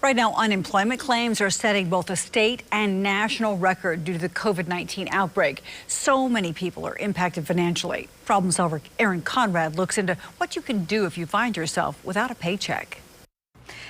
Right now, unemployment claims are setting both a state and national record due to the COVID-19 outbreak. So many people are impacted financially. Problem solver Erin Conrad looks into what you can do if you find yourself without a paycheck.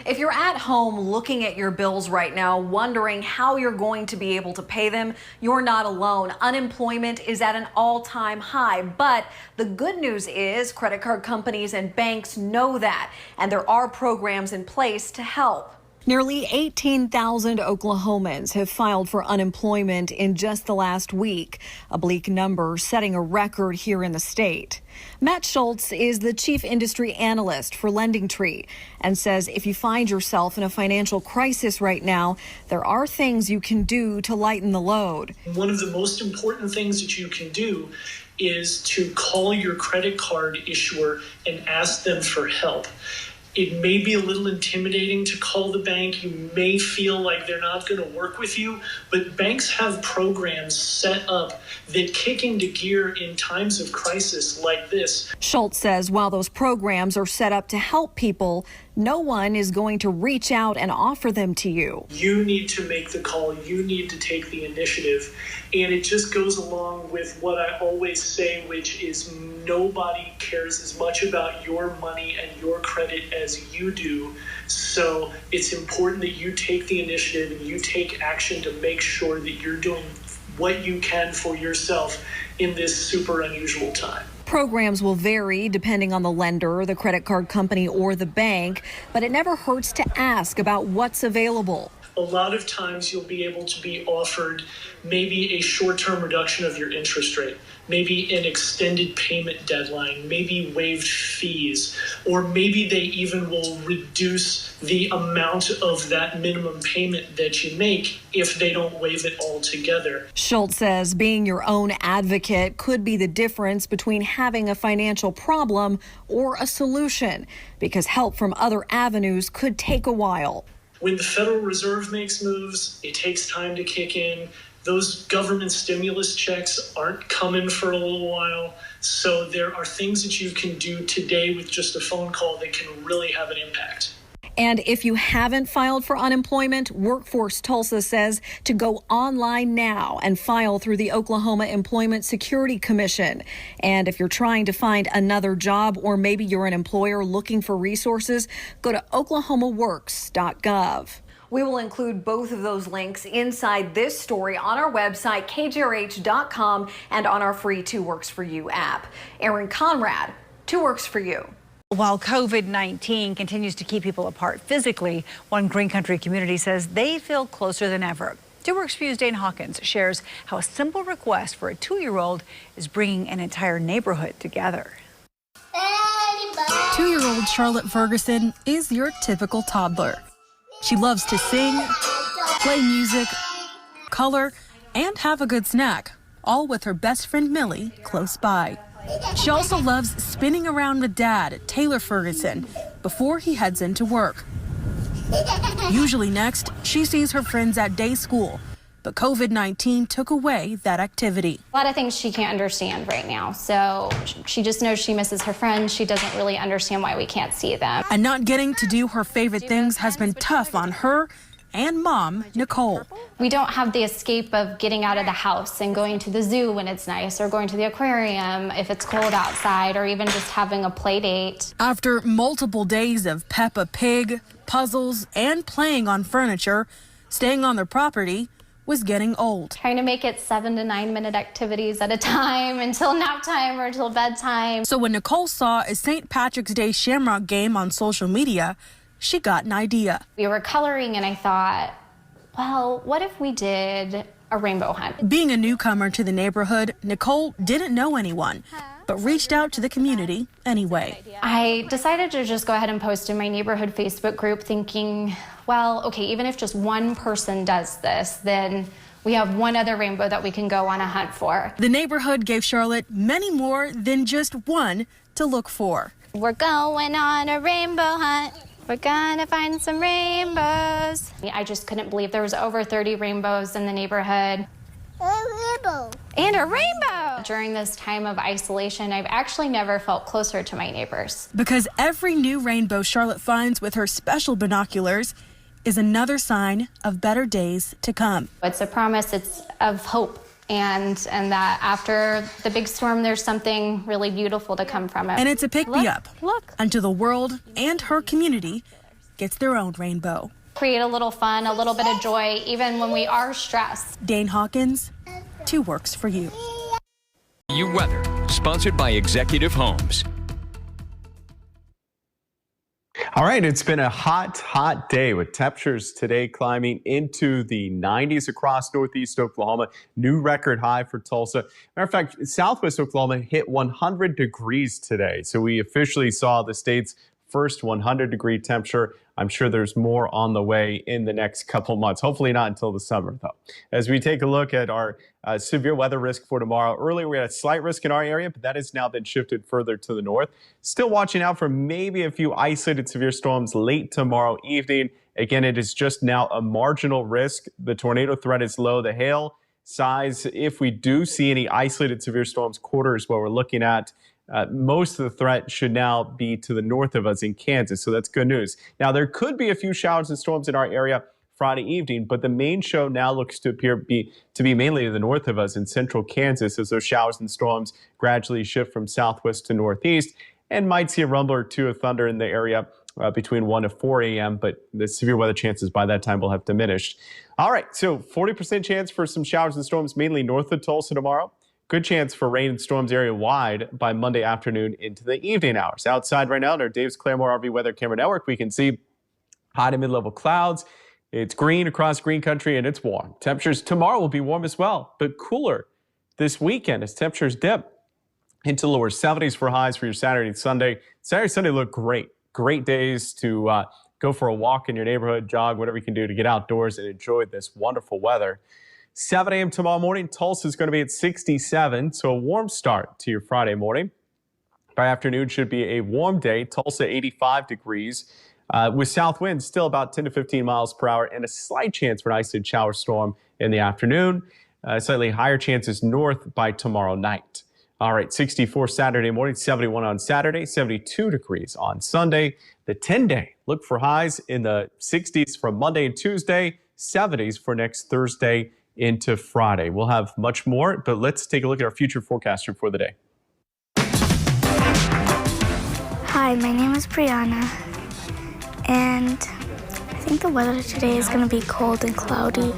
If you're at home looking at your bills right now, wondering how you're going to be able to pay them, you're not alone. Unemployment is at an all-time high, but the good news is credit card companies and banks know that, and there are programs in place to help. Nearly 18,000 Oklahomans have filed for unemployment in just the last week, a bleak number setting a record here in the state. Matt Schultz is the chief industry analyst for LendingTree and says if you find yourself in a financial crisis right now, there are things you can do to lighten the load. One of the most important things that you can do is to call your credit card issuer and ask them for help. It may be a little intimidating to call the bank. You may feel like they're not going to work with you, but banks have programs set up that kick into gear in times of crisis like this. Schultz says while those programs are set up to help people, no one is going to reach out and offer them to you. You need to make the call. You need to take the initiative. And it just goes along with what I always say, which is nobody cares as much about your money and your credit as you do. So it's important that you take the initiative and you take action to make sure that you're doing what you can for yourself in this super unusual time. Programs will vary depending on the lender, the credit card company, or the bank, but it never hurts to ask about what's available. A lot of times you'll be able to be offered maybe a short-term reduction of your interest rate, maybe an extended payment deadline, maybe waived fees, or maybe they even will reduce the amount of that minimum payment that you make if they don't waive it altogether. Schultz says being your own advocate could be the difference between having a financial problem or a solution, because help from other avenues could take a while. When the Federal Reserve makes moves, it takes time to kick in. Those government stimulus checks aren't coming for a little while. So there are things that you can do today with just a phone call that can really have an impact. And if you haven't filed for unemployment, Workforce Tulsa says to go online now and file through the Oklahoma Employment Security Commission. And if you're trying to find another job, or maybe you're an employer looking for resources, go to oklahomaworks.gov. We will include both of those links inside this story on our website, kjrh.com, and on our free 2 Works For You app. Erin Conrad, 2 Works For You. While COVID-19 continues to keep people apart physically, one Green Country community says they feel closer than ever. 2 Works For You's Dane Hawkins shares how a simple request for a 2-year-old is bringing an entire neighborhood together. 2-year-old Charlotte Ferguson is your typical toddler. She loves to sing, play music, color, and have a good snack, all with her best friend Millie close by. She also loves spinning around with Dad, Taylor Ferguson, before he heads into work. Usually next, she sees her friends at day school, but COVID-19 took away that activity. A lot of things she can't understand right now, so she just knows she misses her friends. She doesn't really understand why we can't see them. And not getting to do her favorite things has been tough on her and Mom, Nicole. We don't have the escape of getting out of the house and going to the zoo when it's nice, or going to the aquarium if it's cold outside, or even just having a play date. After multiple days of Peppa Pig, puzzles, and playing on furniture, staying on their property was getting old. Trying to make it 7 to 9 minute activities at a time until nap time or until bedtime. So when Nicole saw a St. Patrick's Day Shamrock game on social media, she got an idea. We were coloring and I thought, well, what if we did a rainbow hunt? Being a newcomer to the neighborhood, Nicole didn't know anyone, but reached out to the community anyway. I decided to just go ahead and post in my neighborhood Facebook group thinking, well, okay, even if just one person does this, then we have one other rainbow that we can go on a hunt for. The neighborhood gave Charlotte many more than just one to look for. We're going on a rainbow hunt. We're gonna find some rainbows. I just couldn't believe there was over 30 rainbows in the neighborhood. A rainbow. And a rainbow! During this time of isolation, I've actually never felt closer to my neighbors. Because every new rainbow Charlotte finds with her special binoculars is another sign of better days to come. It's a promise, it's of hope. And that after the big storm, there's something really beautiful to come from it. And it's a pick-me-up until the world and her community gets their own rainbow. Create a little fun, a little bit of joy, even when we are stressed. Dane Hawkins, 2 Works for You. Weather, sponsored by Executive Homes. All right, it's been a hot day with temperatures today climbing into the 90s across northeast Oklahoma. New record high for Tulsa. Matter of fact, southwest Oklahoma hit 100 degrees today. So we officially saw the state's first 100-degree temperature. I'm sure there's more on the way in the next couple months. Hopefully not until the summer, though. As we take a look at our severe weather risk for tomorrow, earlier we had a slight risk in our area, but that has now been shifted further to the north. Still watching out for maybe a few isolated severe storms late tomorrow evening. Again, it is just now a marginal risk. The tornado threat is low. The hail size, if we do see any isolated severe storms, quarter is what we're looking at. Most of the threat should now be to the north of us in Kansas, so that's good news. Now, there could be a few showers and storms in our area Friday evening, but the main show now looks to be mainly to the north of us in central Kansas as those showers and storms gradually shift from southwest to northeast, and might see a rumble or two of thunder in the area between 1 to 4 a.m., but the severe weather chances by that time will have diminished. All right, so 40% chance for some showers and storms mainly north of Tulsa tomorrow. Good chance for rain and storms area-wide by Monday afternoon into the evening hours. Outside right now in our Dave's Claremore RV Weather Camera Network, we can see high to mid-level clouds. It's green across green country, and it's warm. Temperatures tomorrow will be warm as well, but cooler this weekend as temperatures dip into lower 70s for highs for your Saturday and Sunday. Saturday and Sunday look great. Great days to go for a walk in your neighborhood, jog, whatever you can do to get outdoors and enjoy this wonderful weather. 7 a.m. tomorrow morning, Tulsa is going to be at 67, so a warm start to your Friday morning. By afternoon, should be a warm day. Tulsa, 85 degrees, with south winds still about 10 to 15 miles per hour, and a slight chance for an isolated shower storm in the afternoon. Slightly higher chances north by tomorrow night. All right, 64 Saturday morning, 71 on Saturday, 72 degrees on Sunday. The 10-day, look for highs in the 60s from Monday and Tuesday, 70s for next Thursday into Friday. We'll have much more, but let's take a look at our future forecaster for the day. Hi, my name is Brianna, and I think the weather today is going to be cold and cloudy.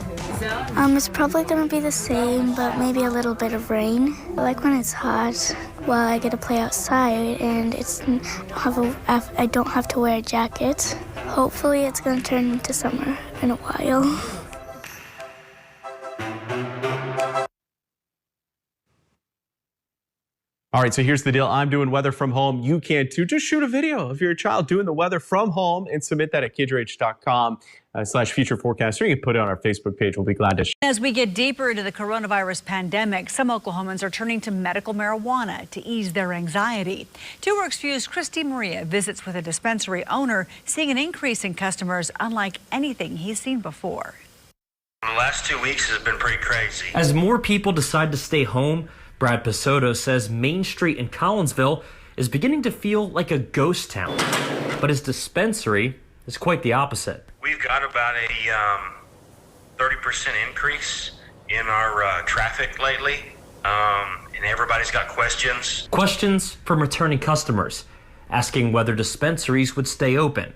It's probably going to be the same, but maybe a little bit of rain. I like when it's hot while I get to play outside, and I don't have to wear a jacket. Hopefully it's going to turn into summer in a while. All right, so here's the deal. I'm doing weather from home. You can too. Just shoot a video of your child doing the weather from home and submit that at kidrh.com/future forecaster. You can put it on our Facebook page. We'll be glad to share. As we get deeper into the coronavirus pandemic, some Oklahomans are turning to medical marijuana to ease their anxiety. 2 Works View's Christy Maria visits with a dispensary owner, seeing an increase in customers unlike anything he's seen before. The last 2 weeks has been pretty crazy. As more people decide to stay home, Brad Pisotto says Main Street in Collinsville is beginning to feel like a ghost town. But his dispensary is quite the opposite. We've got about a 30% increase in our traffic lately, and everybody's got questions. Questions from returning customers, asking whether dispensaries would stay open.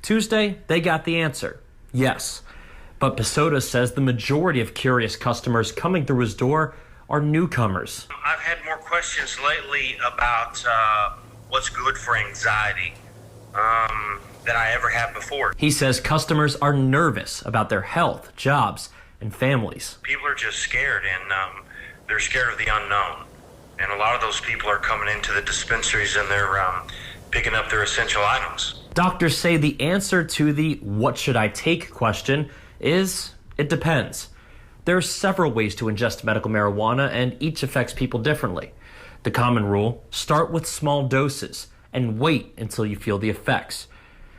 Tuesday, they got the answer, yes. But Pisotto says the majority of curious customers coming through his door are newcomers. I've had more questions lately about what's good for anxiety than I ever have before. He says customers are nervous about their health, jobs, and families. People are just scared, and they're scared of the unknown. And a lot of those people are coming into the dispensaries and they're picking up their essential items. Doctors say the answer to the "what should I take" question is it depends. There are several ways to ingest medical marijuana, and each affects people differently. The common rule: start with small doses and wait until you feel the effects.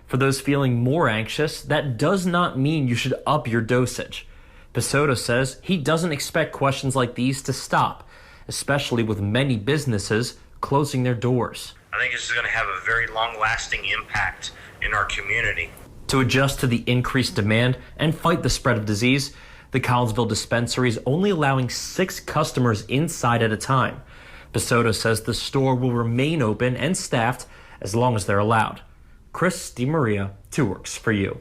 For those feeling more anxious, that does not mean you should up your dosage. Pisotto says he doesn't expect questions like these to stop, especially with many businesses closing their doors. I think this is going to have a very long-lasting impact in our community. To adjust to the increased demand and fight the spread of disease, the Collinsville dispensary is only allowing 6 customers inside at a time. Basoto says the store will remain open and staffed as long as they're allowed. Chris DiMaria, 2 Works for You.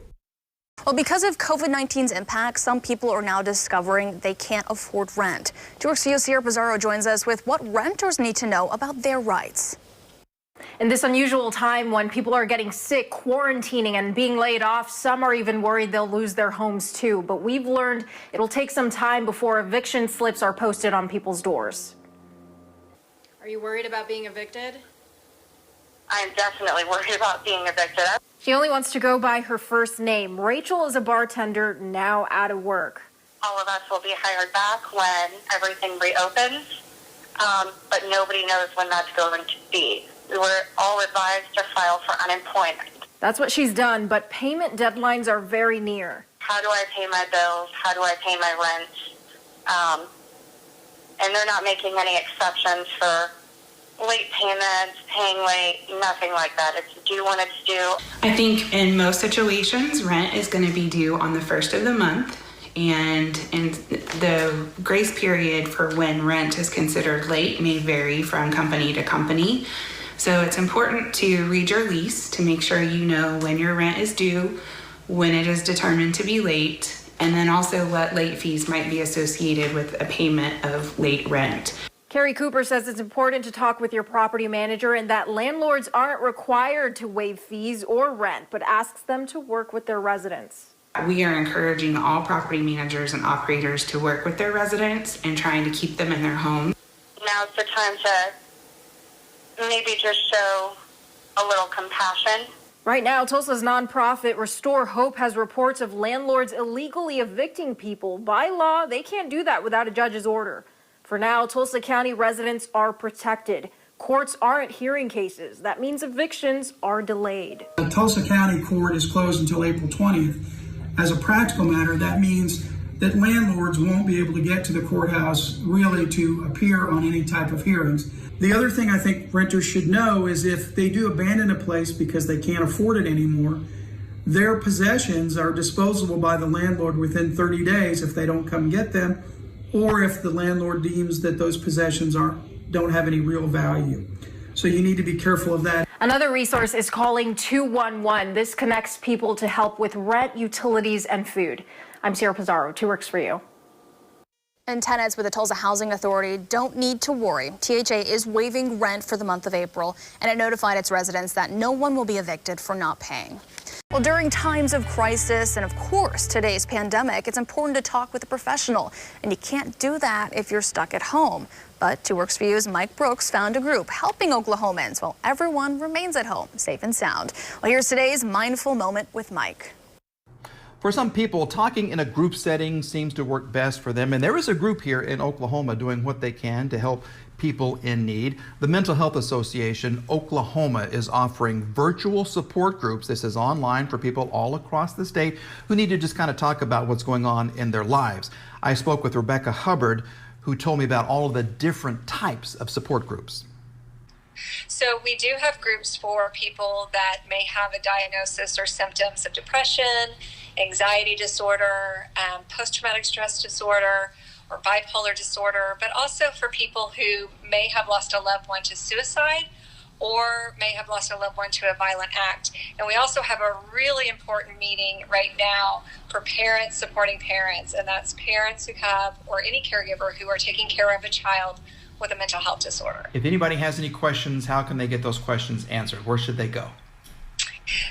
Well, because of COVID-19's impact, some people are now discovering they can't afford rent. 2 Works for You, Sierra Pizarro joins us with what renters need to know about their rights. In this unusual time when people are getting sick, quarantining, and being laid off, some are even worried they'll lose their homes too. But we've learned it'll take some time before eviction slips are posted on people's doors. Are you worried about being evicted? I'm definitely worried about being evicted. She only wants to go by her first name. Rachel is a bartender now out of work. All of us will be hired back when everything reopens, but nobody knows when that's going to be. We were all advised to file for unemployment. That's what she's done, but payment deadlines are very near. How do I pay my bills? How do I pay my rent? And they're not making any exceptions for late payments, paying late, nothing like that. It's due when it's due. I think in most situations, rent is going to be due on the first of the month. And the grace period for when rent is considered late may vary from company to company. So it's important to read your lease to make sure you know when your rent is due, when it is determined to be late, and then also what late fees might be associated with a payment of late rent. Carrie Cooper says it's important to talk with your property manager and that landlords aren't required to waive fees or rent, but asks them to work with their residents. We are encouraging all property managers and operators to work with their residents and trying to keep them in their homes. Now's the time to maybe just show a little compassion. Right now, Tulsa's nonprofit Restore Hope has reports of landlords illegally evicting people. By law, they can't do that without a judge's order. For now, Tulsa County residents are protected. Courts aren't hearing cases. That means evictions are delayed. The Tulsa County Court is closed until April 20th. As a practical matter, that means that landlords won't be able to get to the courthouse really to appear on any type of hearings. The other thing I think renters should know is if they do abandon a place because they can't afford it anymore, their possessions are disposable by the landlord within 30 days if they don't come get them, or if the landlord deems that those possessions don't have any real value. So you need to be careful of that. Another resource is calling 211. This connects people to help with rent, utilities, and food. I'm Sierra Pizarro, 2 Works for You. And tenants with the Tulsa Housing Authority don't need to worry. THA is waiving rent for the month of April, and it notified its residents that no one will be evicted for not paying. Well, during times of crisis and, of course, today's pandemic, it's important to talk with a professional, and you can't do that if you're stuck at home. But 2 Works for You's Mike Brooks found a group helping Oklahomans while everyone remains at home, safe and sound. Well, here's today's Mindful Moment with Mike. For some people, talking in a group setting seems to work best for them, and there is a group here in Oklahoma doing what they can to help people in need. The Mental Health Association Oklahoma is offering virtual support groups. This is online for people all across the state who need to just kind of talk about what's going on in their lives. I spoke with Rebecca Hubbard, who told me about all of the different types of support groups. So we do have groups for people that may have a diagnosis or symptoms of depression, anxiety disorder, post-traumatic stress disorder, or bipolar disorder, but also for people who may have lost a loved one to suicide or may have lost a loved one to a violent act. And we also have a really important meeting right now for parents supporting parents, and that's parents who have, or any caregiver who are taking care of a child with a mental health disorder. If anybody has any questions, how can they get those questions answered? Where should they go?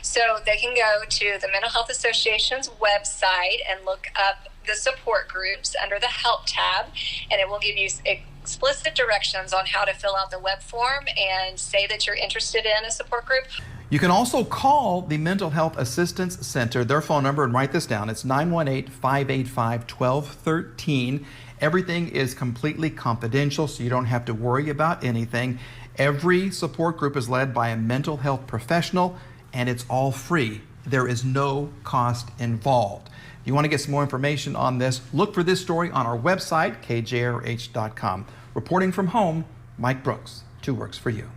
So they can go to the Mental Health Association's website and look up the support groups under the Help tab, and it will give you explicit directions on how to fill out the web form and say that you're interested in a support group. You can also call the Mental Health Assistance Center, their phone number, and write this down. It's 918-585-1213. Everything is completely confidential, so you don't have to worry about anything. Every support group is led by a mental health professional, and it's all free. There is no cost involved. If you want to get some more information on this, look for this story on our website, kjrh.com. Reporting from home, Mike Brooks, 2 Works for You.